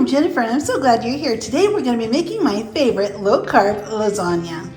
I'm Jennifer and I'm so glad you're here. Today we're going to be making my favorite low-carb lasagna.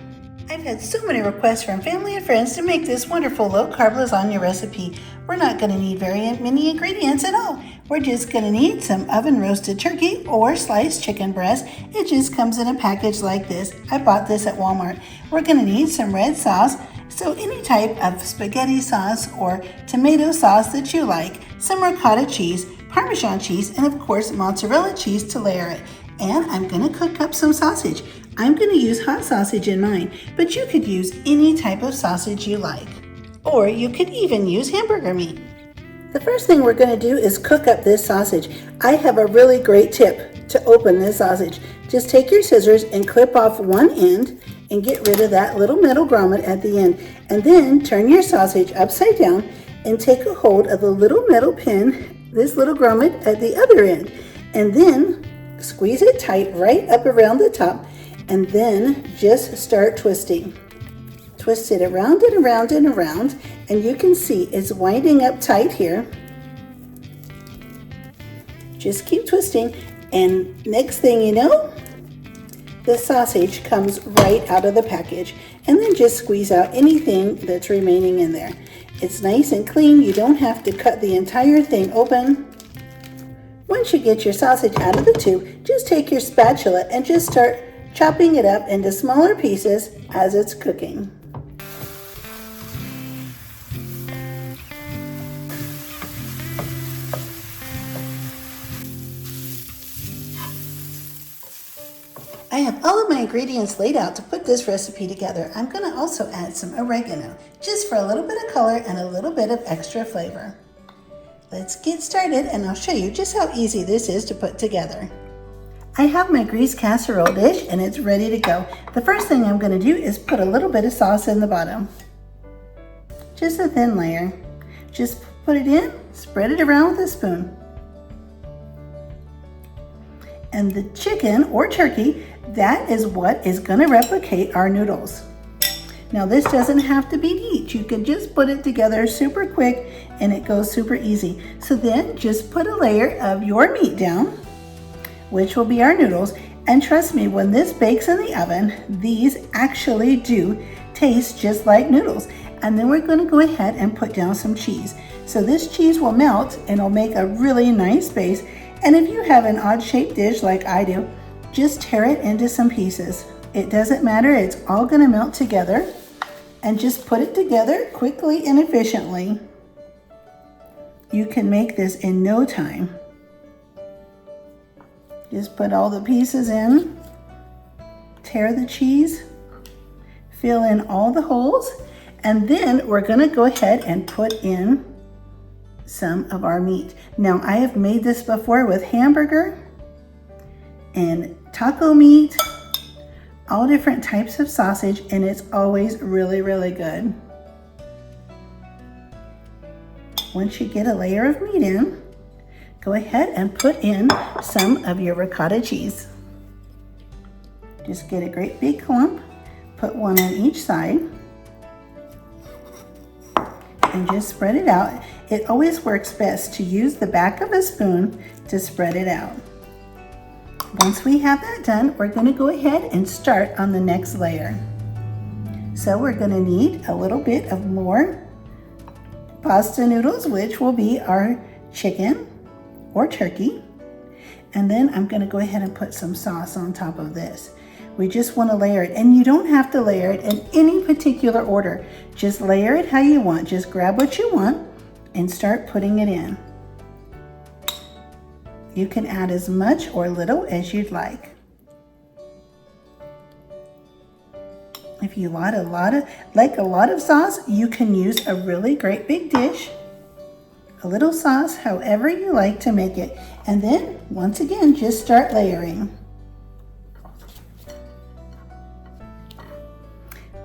I've had so many requests from family and friends to make this wonderful low-carb lasagna recipe. We're not going to need very many ingredients at all. We're just going to need some oven roasted turkey or sliced chicken breast. It just comes in a package like this. I bought this at Walmart. We're going to need some red sauce, so any type of spaghetti sauce or tomato sauce that you like, some ricotta cheese, Parmesan cheese, and of course mozzarella cheese to layer it. And I'm going to cook up some sausage. I'm going to use hot sausage in mine, but you could use any type of sausage you like. Or you could even use hamburger meat. The first thing we're going to do is cook up this sausage. I have a really great tip to open this sausage. Just take your scissors and clip off one end and get rid of that little metal grommet at the end. And then turn your sausage upside down and take a hold of the little metal pin, this little grommet at the other end, and then squeeze it tight right up around the top, and then just start twisting. Twist it around and around and around, and you can see it's winding up tight here. Just keep twisting, and next thing you know, the sausage comes right out of the package, and then just squeeze out anything that's remaining in there. It's nice and clean. You don't have to cut the entire thing open. Once you get your sausage out of the tube, just take your spatula and just start chopping it up into smaller pieces as it's cooking. I have all of my ingredients laid out to put this recipe together. I'm going to also add some oregano, just for a little bit of color and a little bit of extra flavor. Let's get started and I'll show you just how easy this is to put together. I have my greased casserole dish and it's ready to go. The first thing I'm going to do is put a little bit of sauce in the bottom. Just a thin layer. Just put it in, spread it around with a spoon. And the chicken or turkey, that is what is going to replicate our noodles. Now this doesn't have to be neat. You can just put it together super quick and it goes super easy. So then just put a layer of your meat down, which will be our noodles. And trust me, when this bakes in the oven, these actually do taste just like noodles. And then we're going to go ahead and put down some cheese. So this cheese will melt and it'll make a really nice base. And if you have an odd-shaped dish like I do, just tear it into some pieces. It doesn't matter, it's all going to melt together. And just put it together quickly and efficiently. You can make this in no time. Just put all the pieces in, tear the cheese, fill in all the holes, and then we're going to go ahead and put in some of our meat. Now I have made this before with hamburger and taco meat, all different types of sausage, and it's always really, really good. Once you get a layer of meat in, go ahead and put in some of your ricotta cheese. Just get a great big clump, put one on each side, and just spread it out. It always works best to use the back of a spoon to spread it out. Once we have that done, we're going to go ahead and start on the next layer. So we're going to need a little bit of more pasta noodles, which will be our chicken or turkey. And then I'm going to go ahead and put some sauce on top of this. We just want to layer it, and you don't have to layer it in any particular order. Just layer it how you want. Just grab what you want and start putting it in. You can add as much or little as you'd like. If you like a lot of sauce, you can use a really great big dish. A little sauce, however you like to make it. And then, once again, just start layering.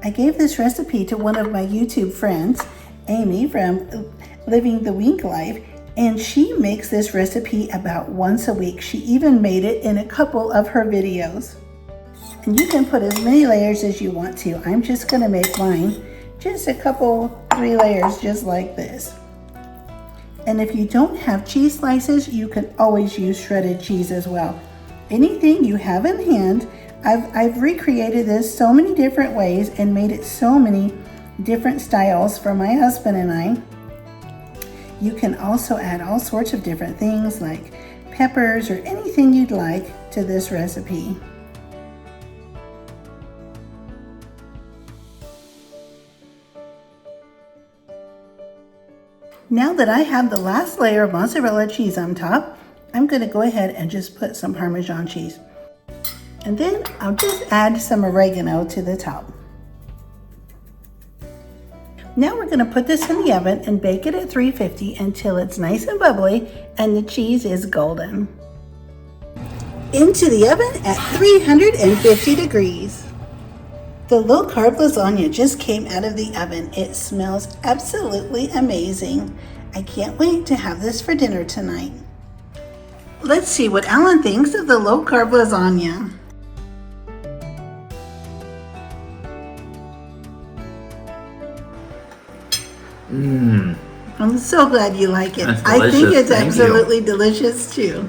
I gave this recipe to one of my YouTube friends, Amy from Living the Wink Life, and she makes this recipe about once a week. She even made it in a couple of her videos. And you can put as many layers as you want to. I'm just going to make mine just a couple, 3 layers just like this. And if you don't have cheese slices, you can always use shredded cheese as well. Anything you have in hand. I've recreated this so many different ways and made it so many different styles for my husband and I. You can also add all sorts of different things like peppers or anything you'd like to this recipe. Now that I have the last layer of mozzarella cheese on top, I'm going to go ahead and just put some Parmesan cheese. And then I'll just add some oregano to the top. Now we're going to put this in the oven and bake it at 350 until it's nice and bubbly and the cheese is golden. Into the oven at 350 degrees. The low carb lasagna just came out of the oven. It smells absolutely amazing. I can't wait to have this for dinner tonight. Let's see what Alan thinks of the low carb lasagna. I'm so glad you like it. I think it's absolutely delicious too.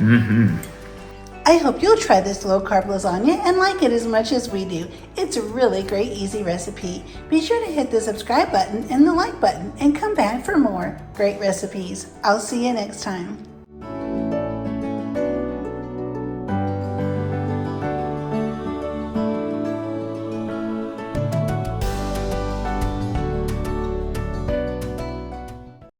I hope you'll try this low carb lasagna and like it as much as we do. It's a really great, easy recipe. Be sure to hit the subscribe button and the like button and come back for more great recipes. I'll see you next time.